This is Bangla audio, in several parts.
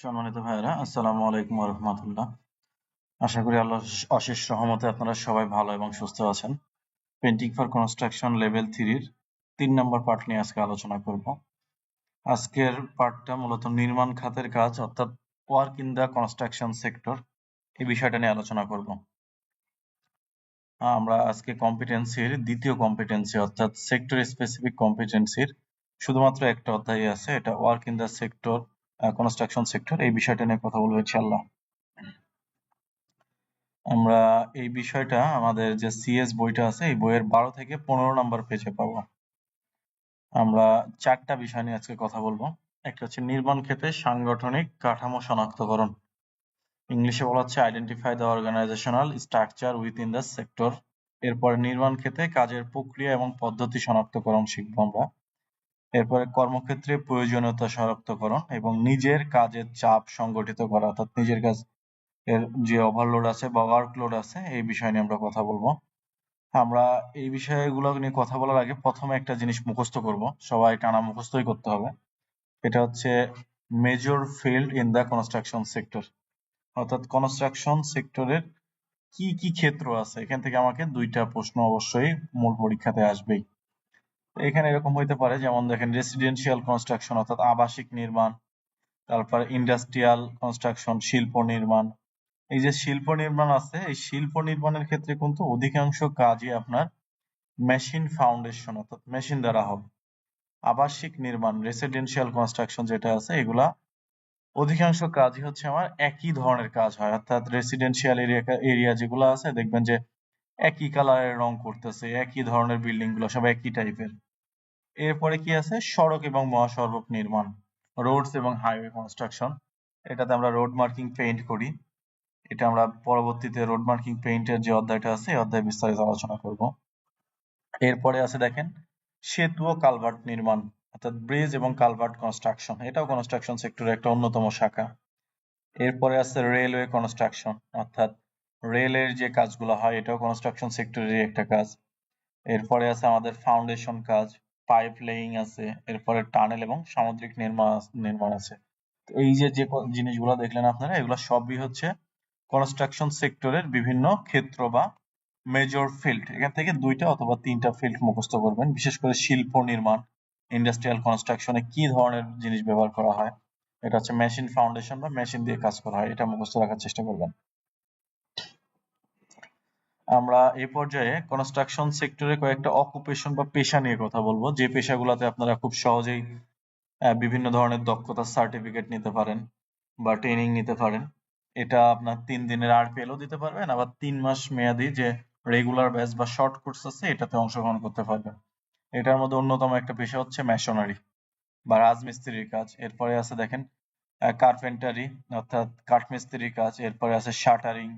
সম্মানিত ভাইয়েরা, আসসালামু আলাইকুম ওয়া রাহমাতুল্লাহ। আশা করি আল্লাহর অশেষ রহমতে আপনারা সবাই ভালো এবং সুস্থ আছেন। পেইন্টিং ফর কনস্ট্রাকশন লেভেল 3 এর 3 নম্বর পার্ট নিয়ে আজকে আলোচনা করব। আজকের পার্টটা মূলত নির্মাণ খাতের কাজ অর্থাৎ work in the construction sector এই বিষয়টা নিয়ে আলোচনা করব। আমরা আজকে কম্পিটেন্সির দ্বিতীয় কম্পিটেন্সি অর্থাৎ সেক্টর স্পেসিফিক কম্পিটেন্সির শুধুমাত্র একটা অধ্যায় আছে, এটা work in the sector construction sector. এই বিষয়টা নিয়ে কথা বলবো ইনশাআল্লাহ। আমরা এই বিষয়টা আমাদের যে সিএস বইটা আছে এই বইয়ের 12 থেকে 15 নাম্বার পেজে পাবো। আমরা 4টা বিষয় নিয়ে আজকে কথা বলবো। একটা হচ্ছে নির্মাণ ক্ষেত্রে সাংগঠনিক কাঠামো শনাক্তকরণ, ইংলিশে বলা হচ্ছে identify the organisational structure within the sector. এরপরে নির্মাণ ক্ষেত্রে কাজের প্রক্রিয়া এবং পদ্ধতি শনাক্তকরণ শিখবো আমরা। এরপরে কর্মক্ষেত্রে প্রয়োজনীয়তা শনাক্তকরণ এবং নিজের কাজের চাপ সংগঠিত করা, অর্থাৎ নিজের কাজ এর যে ওভারলোড আছে বা ওয়ার্কলোড আছে এই বিষয় নিয়ে আমরা কথা বলবো। আমরা এই বিষয়গুলো নিয়ে কথা বলার আগে প্রথমে একটা জিনিস মুখস্থ করব, সবাই টানা মুখস্থই করতে হবে। এটা হচ্ছে major field in the construction sector, অর্থাৎ কনস্ট্রাকশন সেক্টরের কি কি ক্ষেত্র আছে। এখান থেকে আমাকে 2টা প্রশ্ন অবশ্যই মূল পরীক্ষাতে আসবেই। এখানে এরকম হইতে পারে, যেমন দেখেন রেসিডেন্সিয়াল কনস্ট্রাকশন অর্থাৎ আবাসিক নির্মাণ, তারপর ইন্ডাস্ট্রিয়াল কনস্ট্রাকশন শিল্প নির্মাণ। এই যে শিল্প নির্মাণ আছে, এই শিল্প নির্মাণের ক্ষেত্রে কিন্তু অধিকাংশ কাজই আপনার মেশিন ফাউন্ডেশন অর্থাৎ মেশিন দ্বারা হবে। আবাসিক নির্মাণ রেসিডেন্সিয়াল কনস্ট্রাকশন যেটা আছে এগুলা অধিকাংশ কাজই হচ্ছে আমার একই ধরনের কাজ হয়, অর্থাৎ রেসিডেন্সিয়াল এরিয়া যেগুলো আছে দেখবেন যে একই কালারের রং করতেছে, একই ধরনের বিল্ডিং গুলো সব একই টাইপের। এরপরে কি আছে, সড়ক এবং মহাসড়ক নির্মাণ, রোডস এবং হাইওয়ে কনস্ট্রাকশন। এটাতে আমরা রোড মার্কিং পেইন্ট করি। এটা আমরা পরবর্তীতে রোড মার্কিং পেইন্টের যে অধ্যায়টা আছে এই অধ্যায়ে বিস্তারিত আলোচনা করব। এরপরে আছে দেখেন সেতু ও কালভার্ট নির্মাণ অর্থাৎ ব্রিজ এবং কালভার্ট কনস্ট্রাকশন, এটাও কনস্ট্রাকশন সেক্টরের একটা অন্যতম শাখা। এরপরে আছে রেলওয়ে কনস্ট্রাকশন অর্থাৎ রেলের যে কাজগুলো হয় এটাও কনস্ট্রাকশন সেক্টরের একটা কাজ। এরপরে আছে আমাদের ফাউন্ডেশন কাজ, পাইপ লেইং আছে, এরপরে টানেল এবং সামুদ্রিক নির্মাণ আছে। এই যে যে জিনিসগুলো দেখলেন আপনারা, এগুলো সবই হচ্ছে কনস্ট্রাকশন সেক্টরের বিভিন্ন ক্ষেত্র বা মেজর ফিল্ড। এখান থেকে 2টা অথবা 3টা ফিল্ড মুখস্থ করবেন। বিশেষ করে শিল্প নির্মাণ ইন্ডাস্ট্রিয়াল কনস্ট্রাকশনে কি ধরনের জিনিস ব্যবহার করা হয়, এটা হচ্ছে মেশিন ফাউন্ডেশন বা মেশিন দিয়ে কাজ করা হয়, এটা মুখস্থ রাখার চেষ্টা করবেন। আমরা এই পর্যায়ে কনস্ট্রাকশন সেক্টরে কয়েকটা অকুপেশন বা পেশা নিয়ে কথা বলবো, যে পেশাগুলোতে আপনারা খুব সহজেই বিভিন্ন ধরনের দক্ষতার সার্টিফিকেট নিতে পারেন বা ট্রেনিং নিতে পারেন। এটা আপনার 3 দিনের আরপিএলও দিতে পারবেন, আবার 3 মাস মেয়াদি যে রেগুলার ব্যাচ বা শর্ট কোর্স আছে এটাতে অংশগ্রহণ করতে পারবেন। এটার মধ্যে অন্যতম একটা পেশা হচ্ছে মেশনারি বা রাজমিস্ত্রির কাজ। এরপরে আছে দেখেন কার্পেন্টারি অর্থাৎ কাঠমিস্ত্রির কাজ। এরপরে আছে শাটারিং,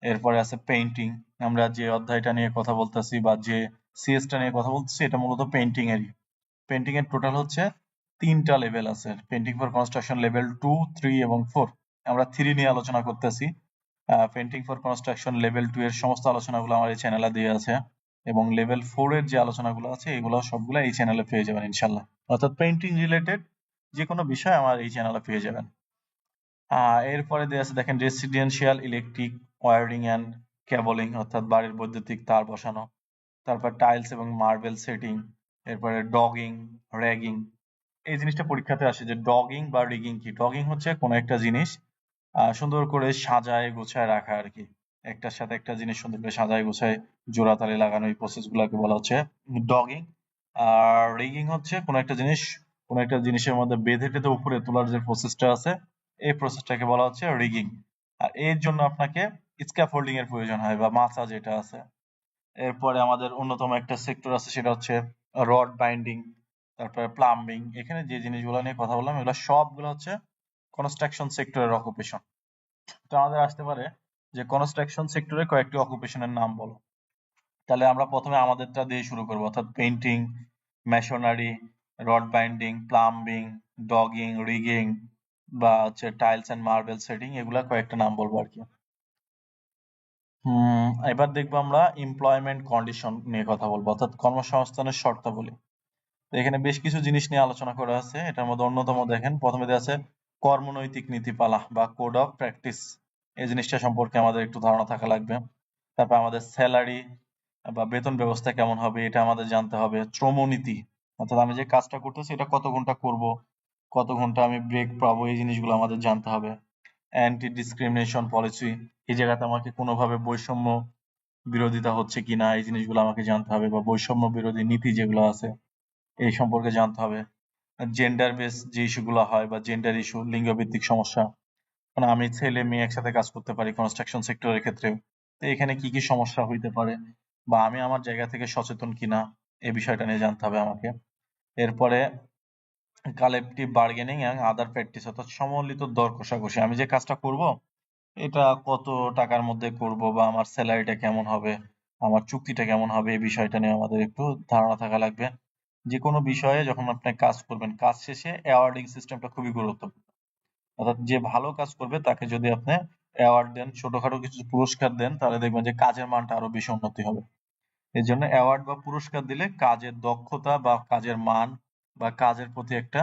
এরপরে আছে পেইন্টিং। আমরা যে অধ্যায়টা নিয়ে কথা বলতেছি বা যে সিএসটা নিয়ে কথা বলতেছি এটা মূলত পেইন্টিং এরই। পেইন্টিং এর টোটাল হচ্ছে 3টা লেভেল আছে, পেইন্টিং ফর কনস্ট্রাকশন লেভেল 2, 3 এবং 4। আমরা 3 নিয়ে আলোচনা করতেছি। পেইন্টিং ফর কনস্ট্রাকশন লেভেল 2 এর সমস্ত আলোচনাগুলো আমার এই চ্যানেলে দেওয়া আছে এবং লেভেল 4 এর যে আলোচনাগুলো আছে এগুলো সবগুলো এই চ্যানেলে পেয়ে যাবেন ইনশাআল্লাহ। অর্থাৎ পেইন্টিং রিলেটেড যে কোনো বিষয় আমার এই চ্যানেলে পেয়ে যাবেন। এরপরে দেওয়া আছে দেখেন residential electric wiring and cabling অর্থাৎ বাড়ির বৈদ্যুতিক তার বসানো, তারপর টাইলস এবং মার্বেল সেটিং, এরপরে ডগিং, র্যাগিং। এই জিনিসটা পরীক্ষাতে আসে যে ডগিং বা রিগিং কি। ডগিং হচ্ছে কোনো একটা জিনিস সুন্দর করে সাজায় গোছায় রাখা আর কি, একটার সাথে একটা জিনিস সুন্দর করে সাজায় গোছায় জোড়াতালি লাগানো, এই প্রসেস গুলাকে বলা হচ্ছে ডগিং। আর রিগিং হচ্ছে কোনো একটা জিনিসের মধ্যে বেঁধে টেঁধে উপরে তোলার যে প্রসেসটা আছে এই প্রসেসটাকে বলা হচ্ছে রিগিং। আর এর জন্য আপনাকে স্ক্যাফোল্ডিং এর প্রয়োজন হয় বা মাচা যেটা আছে। এরপরে আমাদের অন্যতম একটা সেক্টর আছে সেটা হচ্ছে রড বাইন্ডিং, তারপরে প্লাম্বিং। এখানে যে জিনিসগুলো নিয়ে কথা বললাম এগুলো সবগুলো হচ্ছে কনস্ট্রাকশন সেক্টরের অকুপেশন। তো আমাদের আসতে পারে যে কনস্ট্রাকশন সেক্টরে কয়েকটি অকুপেশনের নাম বলো। তাহলে আমরা প্রথমে আমাদেরটা দিয়ে শুরু করবো, অর্থাৎ painting, masonry, rod binding, plumbing, dogging, rigging বা হচ্ছে টাইলস এন্ড মার্বেল সেটিং, এগুলা কয়েকটা নাম বলবো আর কি। এবার দেখবো আমরা এমপ্লয়মেন্ট কন্ডিশন নিয়ে কথা বলবো, অর্থাৎ কর্মসংস্থানের শর্তাবলী। তো এখানে বেশ কিছু জিনিস নিয়ে আলোচনা করা আছে, এটার মধ্যে অন্যতম দেখেন প্রথমে দেওয়া আছে কর্মনৈতিক নীতিমালা বা কোড অফ প্র্যাকটিস, এই জিনিসটা সম্পর্কে আমাদের একটু ধারণা থাকা লাগবে। তারপর আমাদের স্যালারি বা বেতন ব্যবস্থা কেমন হবে এটা আমাদের জানতে হবে। শ্রমনীতি, অর্থাৎ আমি যে কাজটা করতেছি এটা কত ঘন্টা করব, কত ঘন্টা আমি ব্রেক পাবো, এই জিনিসগুলো আমাদের জানতে হবে। অ্যান্টি ডিসক্রিমিনেশন পলিসি, এই জায়গাতে আমাকে কোনোভাবে বৈষম্য বিরোধিতা হচ্ছে কিনা এই জিনিসগুলো আমাকে জানতে হবে, বা বৈষম্য বিরোধী নীতি যেগুলো আছে এই সম্পর্কে জানতে হবে। জেন্ডার বেস যে ইস্যুগুলো হয় বা জেন্ডার ইস্যু, লিঙ্গভিত্তিক সমস্যা, মানে আমি ছেলে মেয়ে একসাথে কাজ করতে পারি কনস্ট্রাকশন সেক্টরের ক্ষেত্রে, তো এখানে কি কি সমস্যা হইতে পারে বা আমি আমার জায়গা থেকে সচেতন কিনা এই বিষয়টা নিয়ে জানতে হবে আমাকে। এরপরে collective bargaining and other practice, অর্থাৎ সম্মিলিত দর কষাকষি, আমি যে কাজটা করব এটা কত টাকার মধ্যে করব বা আমার স্যালারিটা কেমন হবে, আমার চুক্তিটা কেমন হবে, এই বিষয়টা নিয়ে আমাদের একটু ধারণা থাকা লাগবে। যে কোনো বিষয়ে যখন আপনি কাজ করবেন, কাজ শেষে অ্যাওয়ার্ডিং সিস্টেমটা খুবই গুরুত্বপূর্ণ। অর্থাৎ যে ভালো কাজ করবে তাকে যদি আপনি অ্যাওয়ার্ড দেন, ছোটখাটো কিছু পুরস্কার দেন, তাহলে দেখবেন যে কাজের মানটা আরো বেশি উন্নতি হবে। এই জন্য অ্যাওয়ার্ড বা পুরস্কার দিলে কাজের দক্ষতা বা কাজের মান বা কাজের প্রতি একটা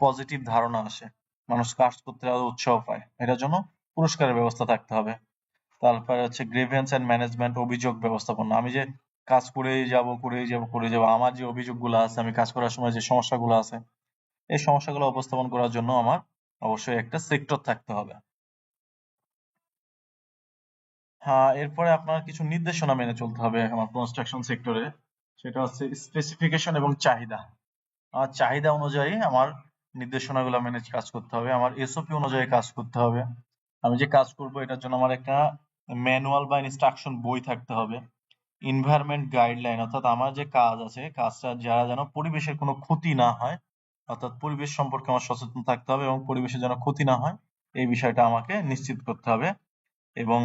পজিটিভ ধারণা আসে, মানুষ কাজ করতে আরো উৎসাহ পায়, এটার জন্য পুরস্কারের ব্যবস্থা থাকতে হবে। তারপরে হচ্ছে গ্রিভেন্স এন্ড ম্যানেজমেন্ট, অভিযোগ ব্যবস্থাপনা, আমি যে কাজ করেই যাব, আমার যে অভিযোগগুলো আছে, আমি কাজ করার সময় যে সমস্যাগুলো আছে, এই সমস্যাগুলো উপস্থাপন করার জন্য আমার অবশ্যই একটা সেক্টর থাকতে হবে। হ্যাঁ, এরপরে আপনার কিছু নির্দেশনা মেনে চলতে হবে আমার কনস্ট্রাকশন সেক্টরে। সেটা হচ্ছে স্পেসিফিকেশন এবং চাহিদা। আমার চাহিদা অনুযায়ী আমার নির্দেশনাগুলো মেনে কাজ করতে হবে, আমার এসওপি অনুযায়ী কাজ করতে হবে। আমি যে কাজ করব এটার জন্য আমার একটা ম্যানুয়াল বা ইনস্ট্রাকশন বই থাকতে হবে। এনভায়রনমেন্ট গাইডলাইন, অর্থাৎ আমার যে কাজ আছে কাজটা যারা যেন পরিবেশের কোনো ক্ষতি না হয়, অর্থাৎ পরিবেশ সম্পর্কে আমার সচেতন থাকতে হবে এবং পরিবেশের যেন ক্ষতি না হয় এই বিষয়টা আমাকে নিশ্চিত করতে হবে। এবং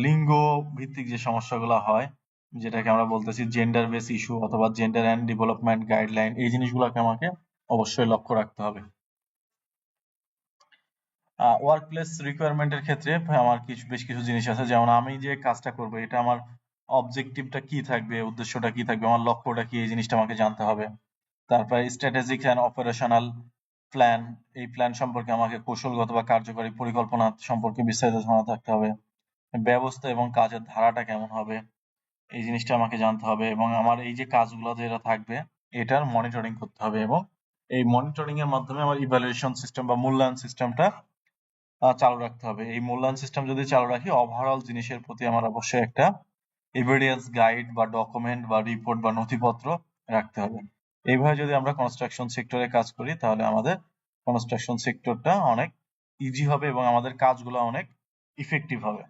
লিঙ্গ ভিত্তিক যে সমস্যাগুলো হয়, যেটাকে আমরা বলতেছি জেন্ডার বেস ইস্যু অথবা জেন্ডার অ্যান্ড ডেভেলপমেন্ট গাইডলাইন, এই জিনিসগুলোকে আমাকে অবশ্যই লক্ষ্য রাখতে হবে। ওয়ার্ক প্লেস রিকোয়ারমেন্টের ক্ষেত্রে আমার বেশ কিছু জিনিস আছে, যেমন আমি যে কাজটা করব এটা আমার অবজেক্টিভটা কি থাকবে, উদ্দেশ্যটা কি থাকবে, আমার লক্ষ্যটা কি, এই জিনিসটা আমাকে জানতে হবে। তারপরে স্ট্র্যাটেজিক অ্যান্ড অপারেশনাল প্ল্যান, এই প্ল্যান সম্পর্কে আমাকে কৌশলগত বা কার্যকরী পরিকল্পনা সম্পর্কে বিস্তারিত ধারণা থাকতে হবে। ব্যবস্থা এবং কাজের ধারাটা কেমন হবে এই জিনিসটা আমাকে জানতে হবে, এবং আমার এই যে কাজগুলো যেটা থাকবে এটার মনিটরিং করতে হবে, এবং এই মনিটরিং এর মাধ্যমে আমার ইভ্যালুয়েশন সিস্টেম বা মূল্যায়ন সিস্টেমটা চালু রাখতে হবে। এই মূল্যায়ন সিস্টেম যদি চালু রাখি, ওভারঅল জিনিসের প্রতি আমার অবশ্যই একটা এভিডেন্স গাইড বা ডকুমেন্ট বা রিপোর্ট বা নথিপত্র রাখতে হবে। এইভাবে যদি আমরা কনস্ট্রাকশন সেক্টরে কাজ করি তাহলে আমাদের কনস্ট্রাকশন সেক্টরটা অনেক ইজি হবে এবং আমাদের কাজগুলো অনেক ইফেক্টিভ হবে।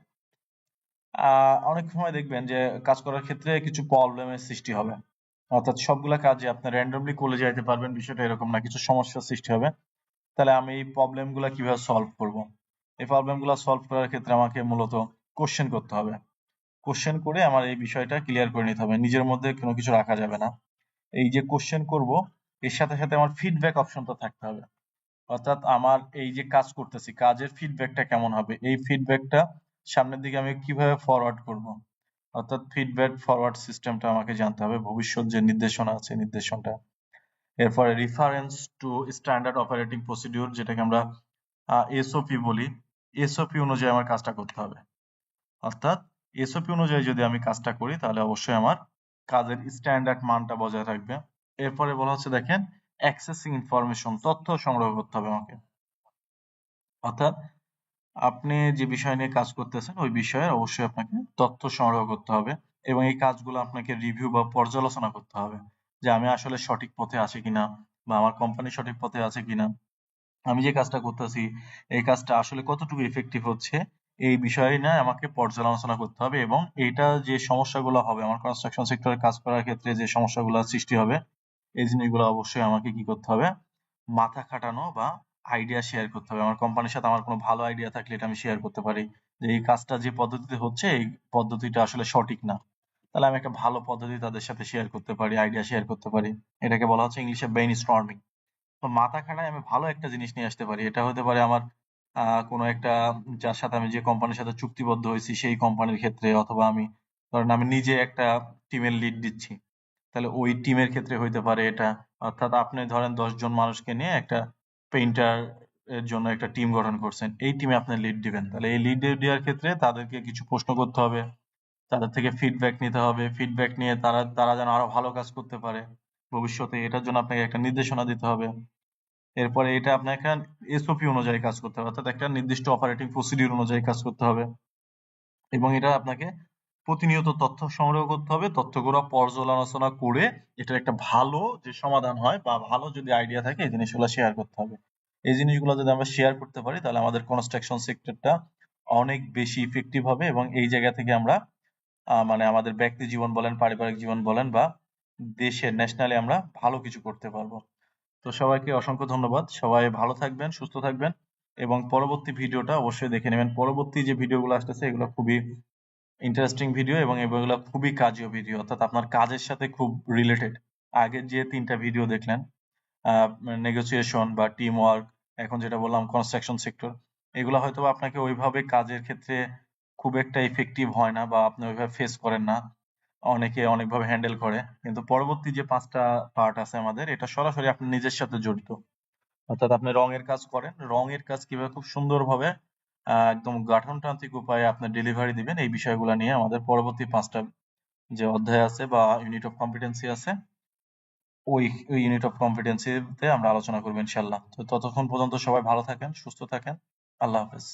অনেক সময় দেখবেন যে কাজ করার ক্ষেত্রে কিছু প্রবলেমের সৃষ্টি হবে, অর্থাৎ সবগুলা কাজে আপনি র্যান্ডমলি করে যাইতে পারবেন বিষয়টা এরকম না, কিছু সমস্যার সৃষ্টি হবে। তাহলে আমি এই প্রবলেম গুলা কিভাবে সলভ করব? এই প্রবলেম গুলা সলভ করার ক্ষেত্রে আমাকে মূলত কোশ্চেন করতে হবে। কোশ্চেন করে আমার এই বিষয়টা ক্লিয়ার করে নিতে হবে, নিজের মধ্যে কোনো কিছু রাখা যাবে না। এই যে কোশ্চেন করব এর সাথে সাথে আমার ফিডব্যাক অপশনটা থাকতে হবে, অর্থাৎ আমার এই যে কাজ করতেছি কাজের ফিডব্যাকটা কেমন হবে, এই ফিডব্যাকটা সামনের দিকে আমি কিভাবে ফরওয়ার্ড করব, অর্থাৎ ফিডব্যাক ফরওয়ার্ড সিস্টেমটা আমাকে জানতে হবে, ভবিষ্যৎ যে নির্দেশনা আছে নির্দেশনটা। এরপরে reference to standard operating procedure, যেটাকে আমরা এসওপি বলি, এসওপি অনুযায়ী আমার কাজটা করতে হবে। অর্থাৎ এসওপি অনুযায়ী যদি আমি কাজটা করি তাহলে অবশ্যই আমার কাজের স্ট্যান্ডার্ড মানটা বজায় থাকবে। এরপরে বলা হচ্ছে দেখেন অ্যাক্সেসিং ইনফরমেশন, তথ্য সংগ্রহ করতে হবে আমাকে। অর্থাৎ আপনি যে বিষয় নিয়ে কাজ করতেছেন ওই বিষয়ে অবশ্যই আপনাকে তথ্য সংগ্রহ করতে হবে এবং এই কাজগুলো আপনাকে রিভিউ বা পর্যালোচনা করতে হবে যে আমি আসলে সঠিক পথে আছি কিনা বা আমার কোম্পানি সঠিক পথে আছে কিনা, আমি যে কাজটা করতেছি এই কাজটা আসলে কতটুকু ইফেক্টিভ হচ্ছে, এই বিষয়ে না আমাকে পর্যালোচনা করতে হবে এবং এইটা যে সমস্যাগুলো হবে আমার কনস্ট্রাকশন সেক্টরে কাজ করার ক্ষেত্রে যে সমস্যাগুলো সৃষ্টি হবে এই জিনিসগুলো অবশ্যই আমাকে কি করতে হবে, মাথা খাটানো বা আইডিয়া শেয়ার করতে হবে। আমার কোম্পানির সাথে আমার কোনো ভালো আইডিয়া থাকলে এটা আমি শেয়ার করতে পারি যে এই কাজটা যে পদ্ধতিতে হচ্ছে এই পদ্ধতিটা আসলে সঠিক না, তাহলে আমি একটা ভালো পদ্ধতি তাদের সাথে শেয়ার করতে পারি, আইডিয়া শেয়ার করতে পারি। এটাকে বলা হচ্ছে ইংলিশে ব্রেইন স্টর্মিং। তো মাথা খাটায় আমি ভালো একটা জিনিস নিয়ে আসতে পারি, এটা হতে পারে আমার কোনো একটা, যার সাথে আমি যে কোম্পানির সাথে চুক্তিবদ্ধ হয়েছি সেই কোম্পানির ক্ষেত্রে, অথবা আমি ধরেন আমি নিজে একটা টিমের লিড দিচ্ছি, তাহলে ওই টিমের ক্ষেত্রে হইতে পারে এটা। অর্থাৎ আপনি ধরেন 10 জন মানুষকে নিয়ে একটা পেইন্টার এর জন্য একটা টিম গঠন করছেন, এই টিমে আপনি লিড দিবেন। তাহলে এই লিড দেওয়ার ক্ষেত্রে তাদেরকে কিছু প্রশ্ন করতে হবে, তাদের থেকে ফিডব্যাক নিতে হবে, ফিডব্যাক নিয়ে তারা তারা যেন আরো ভালো কাজ করতে পারে ভবিষ্যতে, এটার জন্য আপনাকে একটা নির্দেশনা দিতে হবে। এরপরে এটা আপনাকে একটা এসওপি অনুযায়ী কাজ করতে হবে, অর্থাৎ একটা নির্দিষ্ট অপারেটিং প্রসিডিউর অনুযায়ী কাজ করতে হবে, এবং এটা আপনাকে প্রতিনিয়ত তথ্য সংগ্রহ করতে হবে। তথ্যগুলো পর্যালোচনা করে এটার একটা ভালো যে সমাধান হয় বা ভালো যদি আইডিয়া থাকে এই জিনিসগুলো শেয়ার করতে হবে। এই জিনিসগুলো যদি আমরা শেয়ার করতে পারি তাহলে আমাদের কনস্ট্রাকশন সেক্টরটা অনেক বেশি ইফেক্টিভ হবে, এবং এই জায়গা থেকে আমরা মানে আমাদের ব্যক্তি জীবন বলেন, পারিবারিক জীবন বলেন বা দেশের ন্যাশনালি আমরা ভালো কিছু করতে পারবো। তো সবাইকে অসংখ্য ধন্যবাদ। সবাই ভালো থাকবেন, সুস্থ থাকবেন, এবং পরবর্তী ভিডিওটা অবশ্যই দেখে নেবেন। পরবর্তী যে ভিডিওগুলো আসতেছে এগুলো খুবই ইন্টারেস্টিং ভিডিও এবং এগুলো খুবই কাজীয় ভিডিও, অর্থাৎ আপনার কাজের সাথে খুব রিলেটেড। আগের যে ৩টা ভিডিও দেখলেন নেগোসিয়েশন বা টিম ওয়ার্ক, এখন যেটা বললাম কনস্ট্রাকশন সেক্টর, এগুলো হয়তো আপনাকে ওইভাবে কাজের ক্ষেত্রে খুব একটা ইফেক্টিভ হয় না বা আপনি ওইভাবে ফেস করেন না, অনেকে অনেকভাবে হ্যান্ডেল করে। কিন্তু পরবর্তী যে ৫টা পার্ট আছে আমাদের, এটা সরাসরি আপনার নিজের সাথে জড়িত। অর্থাৎ আপনি রঙের কাজ করেন, রঙের কাজ কিভাবে খুব সুন্দরভাবে একদম গঠনতান্ত্রিক উপায়ে আপনি ডেলিভারি দিবেন, এই বিষয়গুলো নিয়ে আমাদের পরবর্তী 5টা যে অধ্যায় আছে বা ইউনিট অফ কম্পিটেন্সি আছে, ওই ইউনিট অফ কম্পিটেন্সিতে আমরা আলোচনা করবো ইনশাল্লাহ। তো ততক্ষণ পর্যন্ত সবাই ভালো থাকেন, সুস্থ থাকেন। আল্লাহ হাফেজ।